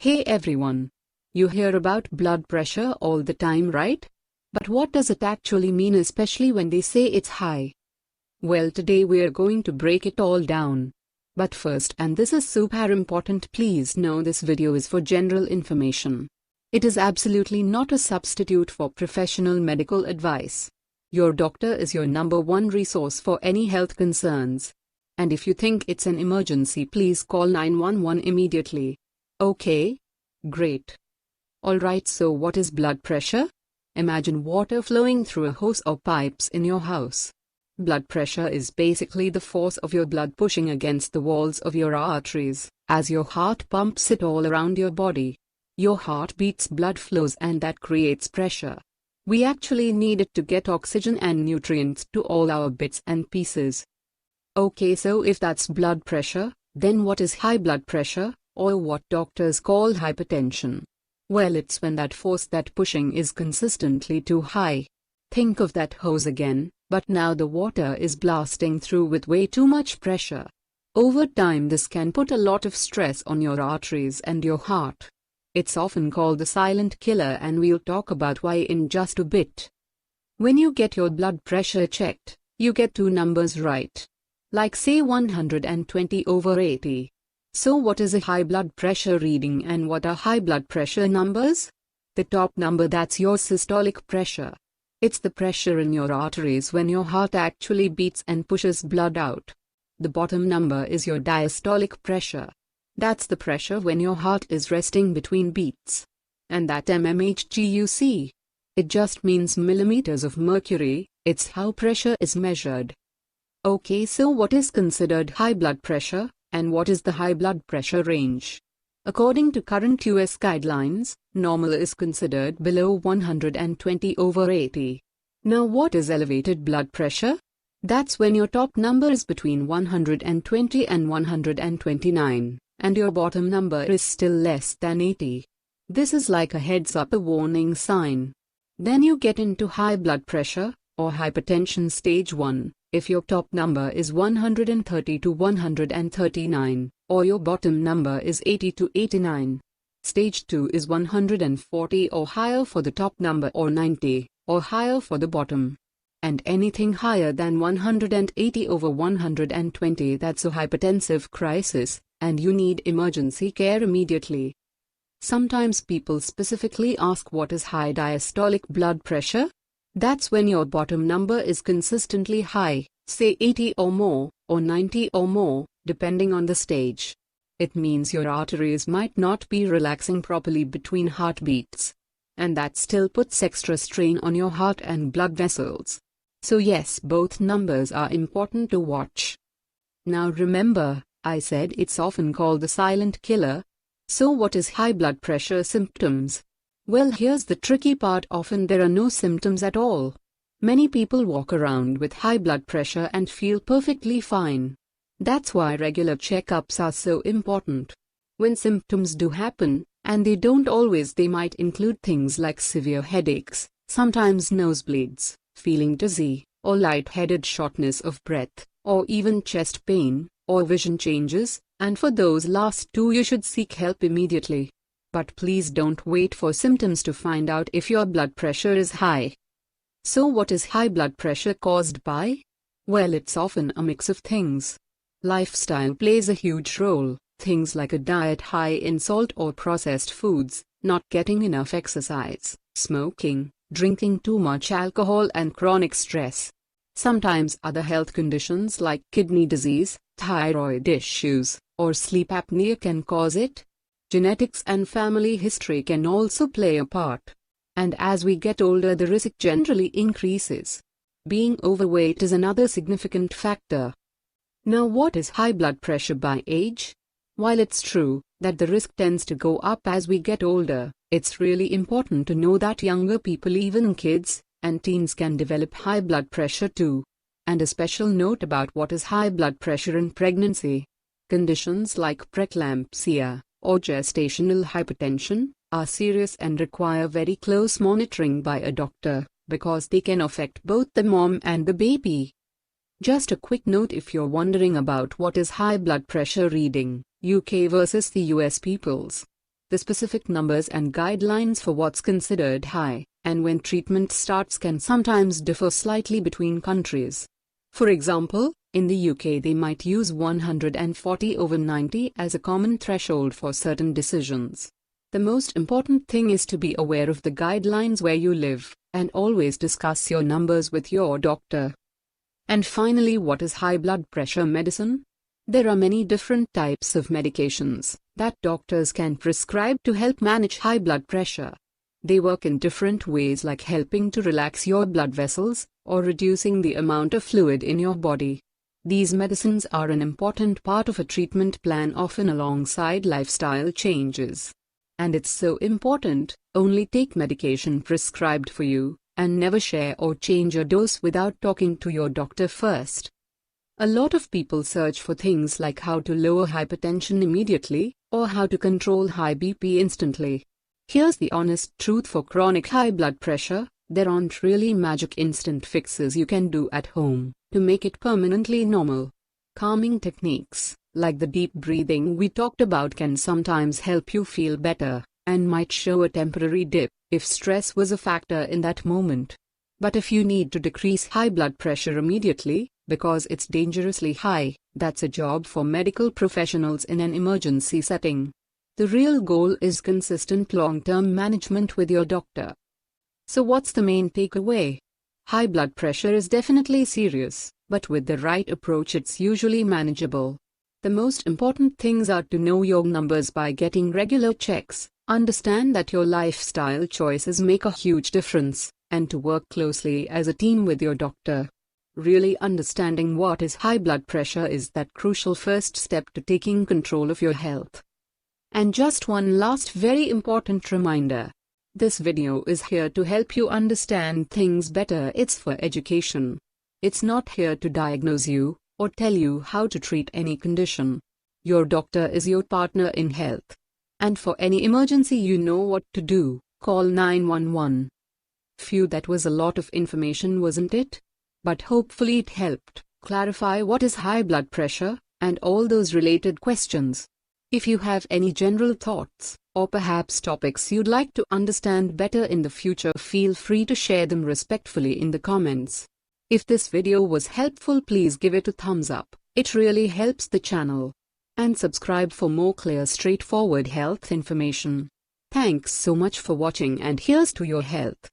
Hey everyone! You hear about blood pressure all the time, right? But what does it actually mean, especially when they say it's high? Well, today we're going to break it all down. But first, and this is super important, please know this video is for general information. It is absolutely not a substitute for professional medical advice. Your doctor is your number one resource for any health concerns. And if you think it's an emergency, please call 911 immediately. Okay? Great. Alright, so what is blood pressure? Imagine water flowing through a hose or pipes in your house. Blood pressure is basically the force of your blood pushing against the walls of your arteries, as your heart pumps it all around your body. Your heart beats, blood flows, and that creates pressure. We actually need it to get oxygen and nutrients to all our bits and pieces. Okay, so if that's blood pressure, then what is high blood pressure, or what doctors call hypertension? Well, it's when that force, that pushing, is consistently too high. Think of that hose again, but now the water is blasting through with way too much pressure. Over time, this can put a lot of stress on your arteries and your heart. It's often called the silent killer, and we'll talk about why in just a bit. When you get your blood pressure checked, you get two numbers right. Like say 120/80. So what is a high blood pressure reading and what are high blood pressure numbers? The top number, that's your systolic pressure. It's the pressure in your arteries when your heart actually beats and pushes blood out. The bottom number is your diastolic pressure. That's the pressure when your heart is resting between beats. And that mmHg, it just means millimeters of mercury. It's how pressure is measured. Okay, so what is considered high blood pressure? And what is the high blood pressure range? According to current US guidelines, normal is considered below 120/80. Now, what is elevated blood pressure? That's when your top number is between 120 and 129, and your bottom number is still less than 80. This is like a heads up, a warning sign. Then you get into high blood pressure, or hypertension stage 1. If your top number is 130 to 139, or your bottom number is 80 to 89. Stage 2 is 140 or higher for the top number, or 90 or higher for the bottom. And anything higher than 180/120, that's a hypertensive crisis, and you need emergency care immediately. Sometimes people specifically ask, what is high diastolic blood pressure? That's when your bottom number is consistently high, say 80 or more, or 90 or more, depending on the stage. It means your arteries might not be relaxing properly between heartbeats. And that still puts extra strain on your heart and blood vessels. So yes, both numbers are important to watch. Now remember, I said it's often called the silent killer. So what is high blood pressure symptoms? Well, here's the tricky part. Often there are no symptoms at all. Many people walk around with high blood pressure and feel perfectly fine. That's why regular checkups are so important. When symptoms do happen, and they don't always, they might include things like severe headaches, sometimes nosebleeds, feeling dizzy, or lightheaded, shortness of breath, or even chest pain, or vision changes, and for those last two you should seek help immediately. But please don't wait for symptoms to find out if your blood pressure is high. So what is high blood pressure caused by? Well, it's often a mix of things. Lifestyle plays a huge role, things like a diet high in salt or processed foods, not getting enough exercise, smoking, drinking too much alcohol, and chronic stress. Sometimes other health conditions like kidney disease, thyroid issues, or sleep apnea can cause it. Genetics and family history can also play a part. And as we get older, the risk generally increases. Being overweight is another significant factor. Now, what is high blood pressure by age? While it's true that the risk tends to go up as we get older, it's really important to know that younger people, even kids and teens, can develop high blood pressure too. And a special note about what is high blood pressure in pregnancy. Conditions like preeclampsia or gestational hypertension are serious and require very close monitoring by a doctor, because they can affect both the mom and the baby. Just a quick note, if you're wondering about what is high blood pressure reading, UK versus the US peoples. The specific numbers and guidelines for what's considered high, and when treatment starts can sometimes differ slightly between countries. For example, in the UK they might use 140/90 as a common threshold for certain decisions. The most important thing is to be aware of the guidelines where you live, and always discuss your numbers with your doctor. And finally, what is high blood pressure medicine? There are many different types of medications that doctors can prescribe to help manage high blood pressure. They work in different ways, like helping to relax your blood vessels or reducing the amount of fluid in your body. These medicines are an important part of a treatment plan, often alongside lifestyle changes. And it's so important, only take medication prescribed for you, and never share or change your dose without talking to your doctor first. A lot of people search for things like how to lower hypertension immediately, or how to control high BP instantly. Here's the honest truth: for chronic high blood pressure, there aren't really magic instant fixes you can do at home to make it permanently normal. Calming techniques, like the deep breathing we talked about, can sometimes help you feel better, and might show a temporary dip if stress was a factor in that moment. But if you need to decrease high blood pressure immediately, because it's dangerously high, that's a job for medical professionals in an emergency setting. The real goal is consistent long-term management with your doctor. So what's the main takeaway? High blood pressure is definitely serious, but with the right approach it's usually manageable. The most important things are to know your numbers by getting regular checks, understand that your lifestyle choices make a huge difference, and to work closely as a team with your doctor. Really understanding what is high blood pressure is that crucial first step to taking control of your health. And just one last very important reminder. This video is here to help you understand things better. It's for education. It's not here to diagnose you or tell you how to treat any condition. Your doctor is your partner in health. And for any emergency, you know what to do. Call 911. Phew, that was a lot of information, wasn't it? But hopefully it helped clarify what is high blood pressure and all those related questions. If you have any general thoughts, or perhaps topics you'd like to understand better in the future, feel free to share them respectfully in the comments. If this video was helpful, please give it a thumbs up. It really helps the channel. And subscribe for more clear, straightforward health information. Thanks so much for watching, and here's to your health.